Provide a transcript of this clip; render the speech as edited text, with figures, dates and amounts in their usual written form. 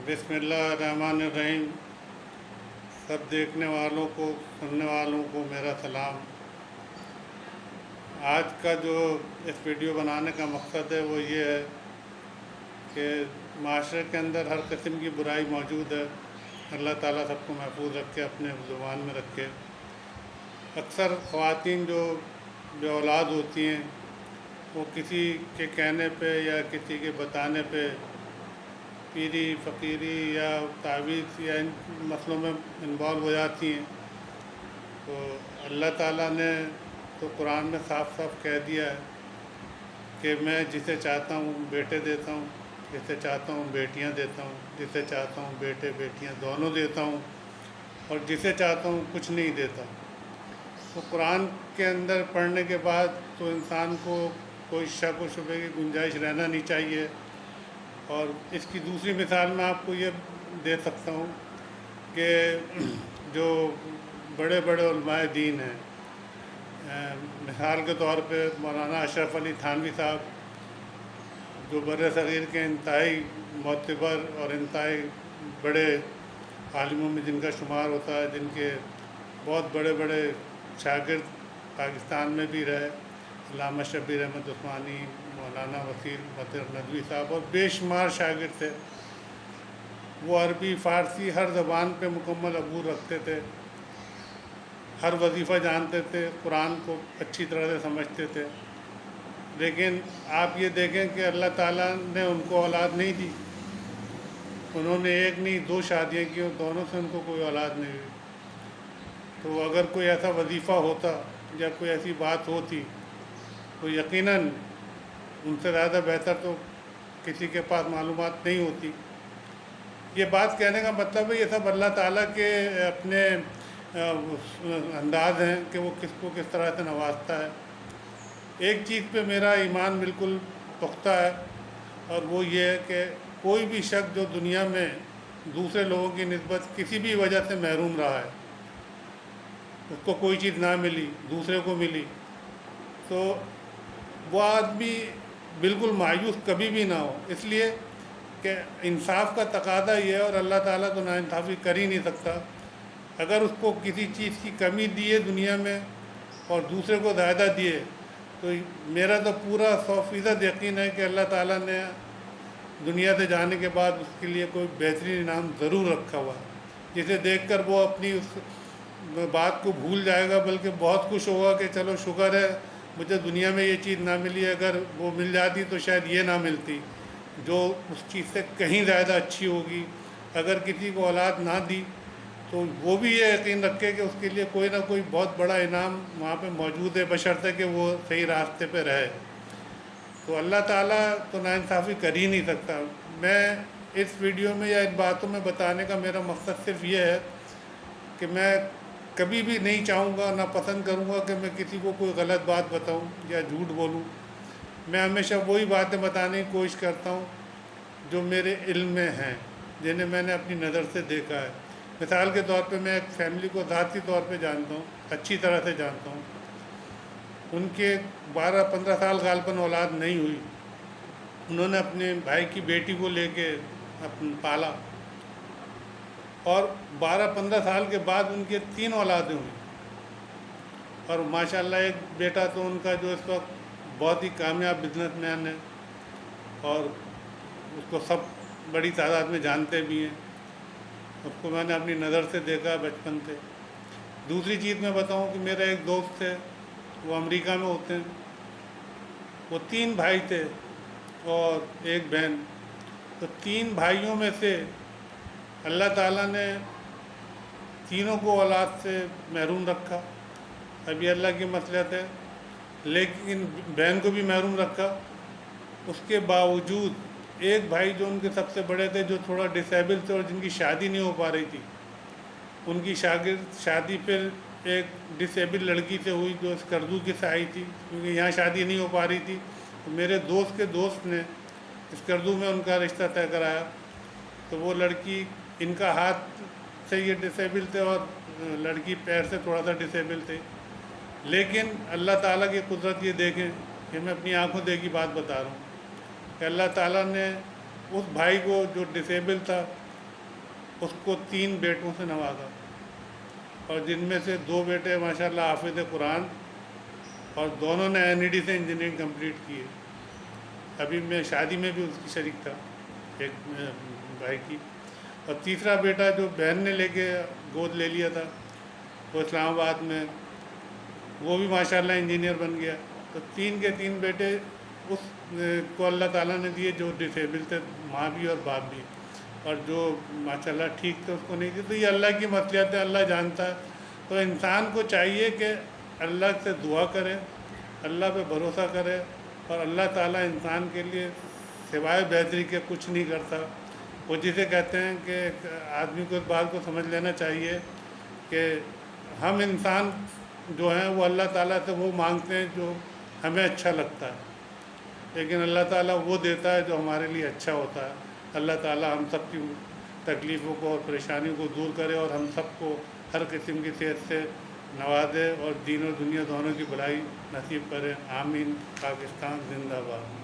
बिस्मिल्लाहिर्रहमानिर्रहीम। सब देखने वालों को, सुनने वालों को मेरा सलाम। आज का जो इस वीडियो बनाने का मकसद है वो ये है कि माशरे के अंदर हर किस्म की बुराई मौजूद है। अल्लाह ताला सबको महफूज रखे, अपने ज़ुबान में रखे। अक्सर ख़वातीन जो औलाद होती हैं वो किसी के कहने पे या किसी के बताने पे पीरी फ़कीरी या तावीज़ या इन मसलों में इन्वॉल्व हो जाती हैं। तो अल्लाह ताला ने तो कुरान में साफ साफ कह दिया है कि मैं जिसे चाहता हूँ बेटे देता हूँ, जिसे चाहता हूँ बेटियाँ देता हूँ, जिसे चाहता हूँ बेटे बेटियाँ दोनों देता हूँ, और जिसे चाहता हूँ कुछ नहीं देता। तो कुरान के अंदर पढ़ने के बाद तो इंसान को कोई शक व शुबे की गुंजाइश रहना नहीं चाहिए। और इसकी दूसरी मिसाल मैं आपको ये दे सकता हूँ कि जो बड़े बड़े उलमाए दीन हैं, मिसाल के तौर पे मौलाना अशरफ अली थानवी साहब, जो बर सग़ीर के इंतहाई मोतबर और इंतहाई बड़े आलिमों में जिनका शुमार होता है, जिनके बहुत बड़े बड़े शागिर्द पाकिस्तान में भी रहे, अल्लामा शब्बीर अहमद उस्मानी, मौलाना वसील बदर नदवी साहब, और बेशुमार शागिर्द थे। वो अरबी फ़ारसी हर ज़बान पे मुकम्मल अबूर रखते थे, हर वजीफ़ा जानते थे, कुरान को अच्छी तरह से समझते थे। लेकिन आप ये देखें कि अल्लाह ताला ने उनको औलाद नहीं दी। उन्होंने एक नहीं दो शादियाँ की, दोनों से उनको कोई औलाद नहीं हुई। तो अगर कोई ऐसा वजीफ़ा होता या कोई ऐसी बात होती तो यकीनन उनसे ज़्यादा बेहतर तो किसी के पास मालूमात नहीं होती। ये बात कहने का मतलब है ये सब अल्लाह ताला के अपने अंदाज़ हैं कि वो किसको किस तरह से नवाजता है। एक चीज़ पे मेरा ईमान बिल्कुल पुख्ता है, और वो ये है कि कोई भी शख्स जो दुनिया में दूसरे लोगों की निस्बत किसी भी वजह से महरूम रहा है, उसको कोई चीज़ ना मिली, दूसरे को मिली, तो वो आदमी बिल्कुल मायूस कभी भी ना हो। इसलिए कि इंसाफ का तकादा ये है, और अल्लाह ताला तो नाइंसाफ़ी कर ही नहीं सकता। अगर उसको किसी चीज़ की कमी दी है दुनिया में और दूसरे को ज़्यादा दिए, तो मेरा तो पूरा 100% यकीन है कि अल्लाह ताला ने दुनिया से जाने के बाद उसके लिए कोई बेहतरीन इनाम ज़रूर रखा हुआ है, जिसे देखकर वो अपनी उस बात को भूल जाएगा, बल्कि बहुत खुश होगा कि चलो शुक्र है मुझे दुनिया में ये चीज़ ना मिली, अगर वो मिल जाती तो शायद ये ना मिलती, जो उस चीज़ से कहीं ज़्यादा अच्छी होगी। अगर किसी को औलाद ना दी तो वो भी ये यकीन रखे कि उसके लिए कोई ना कोई बहुत बड़ा इनाम वहाँ पे मौजूद है, बशर्ते कि वो सही रास्ते पे रहे। तो अल्लाह ताला तो नाइंसाफ़ी कर ही नहीं सकता। मैं इस वीडियो में या इन बातों में बताने का मेरा मकसद सिर्फ ये है कि मैं कभी भी नहीं चाहूँगा, ना पसंद करूँगा कि मैं किसी को कोई गलत बात बताऊँ या झूठ बोलूँ। मैं हमेशा वही बातें बताने की कोशिश करता हूँ जो मेरे इल्म में हैं, जिन्हें मैंने अपनी नज़र से देखा है। मिसाल के तौर पे मैं एक फ़ैमिली को ज़ाती तौर पे जानता हूँ, अच्छी तरह से जानता हूँ। उनके 12-15 साल गालपन औलाद नहीं हुई। उन्होंने अपने भाई की बेटी को लेके पाला, और 12-15 साल के बाद उनके 3 औलादें हुई। और माशाल्लाह एक बेटा तो उनका जो इस वक्त बहुत ही कामयाब बिजनेसमैन है, और उसको सब बड़ी तादाद में जानते भी हैं। उसको मैंने अपनी नज़र से देखा बचपन से। दूसरी चीज़ मैं बताऊं कि मेरा एक दोस्त है, वो अमेरिका में होते हैं। वो 3 भाई थे और एक बहन। तो 3 भाइयों में से अल्लाह ताला ने तीनों को औलाद से महरूम रखा। अब ये अल्लाह की मसलियत है, लेकिन बहन को भी महरूम रखा। उसके बावजूद एक भाई जो उनके सबसे बड़े थे, जो थोड़ा डिसेबल थे और जिनकी शादी नहीं हो पा रही थी, उनकी शादी फिर एक डिसेबल लड़की से हुई जो स्कर्दू की से आई थी, क्योंकि यहाँ शादी नहीं हो पा रही थी। तो मेरे दोस्त के दोस्त ने स्कर्दू में उनका रिश्ता तय कराया। तो वो लड़की, इनका हाथ से ये डिसेबल थे और लड़की पैर से थोड़ा सा डिसेबल थे। लेकिन अल्लाह ताला की कुदरत ये देखें, ये मैं अपनी आंखों देखी बात बता रहा हूँ कि अल्लाह ताला ने उस भाई को जो डिसेबल था اس کو 3 بیٹوں سے نوازا، اور جن میں سے 2 بیٹے ماشاءاللہ حافظ قرآن، اور دونوں نے NED سے انجینئرنگ کمپلیٹ کی ہے۔ ابھی میں شادی میں بھی اس کی شریک تھا، ایک بھائی کی۔ اور تیسرا بیٹا جو بہن نے لے کے گود لے لیا تھا، وہ اسلام آباد میں، وہ بھی ماشاءاللہ انجینئر بن گیا۔ تو 3 کے 3 بیٹے اس کو اللہ تعالیٰ نے دیے جو ڈسیبل تھے، ماں بھی اور باپ بھی، اور جو ماشاءاللہ ٹھیک تھے اس کو نہیں دی۔ تو یہ اللہ کی مصلحت ہے، اللہ جانتا ہے۔ تو انسان کو چاہیے کہ اللہ سے دعا کرے، اللہ پہ بھروسہ کرے، اور اللہ تعالیٰ انسان کے لیے سوائے بہتری کے کچھ نہیں کرتا۔ وہ جسے کہتے ہیں کہ آدمی کو اس بات کو سمجھ لینا چاہیے کہ ہم انسان جو ہیں وہ اللہ تعالیٰ سے وہ مانگتے ہیں جو ہمیں اچھا لگتا ہے، لیکن اللہ تعالیٰ وہ دیتا ہے جو ہمارے لیے اچھا ہوتا ہے۔ اللہ تعالیٰ ہم سب کی تکلیفوں کو اور پریشانیوں کو دور کرے، اور ہم سب کو ہر قسم کی صحت سے نوازے، اور دین و دنیا دونوں کی بھلائی نصیب کرے۔ آمین۔ پاکستان زندہ باد۔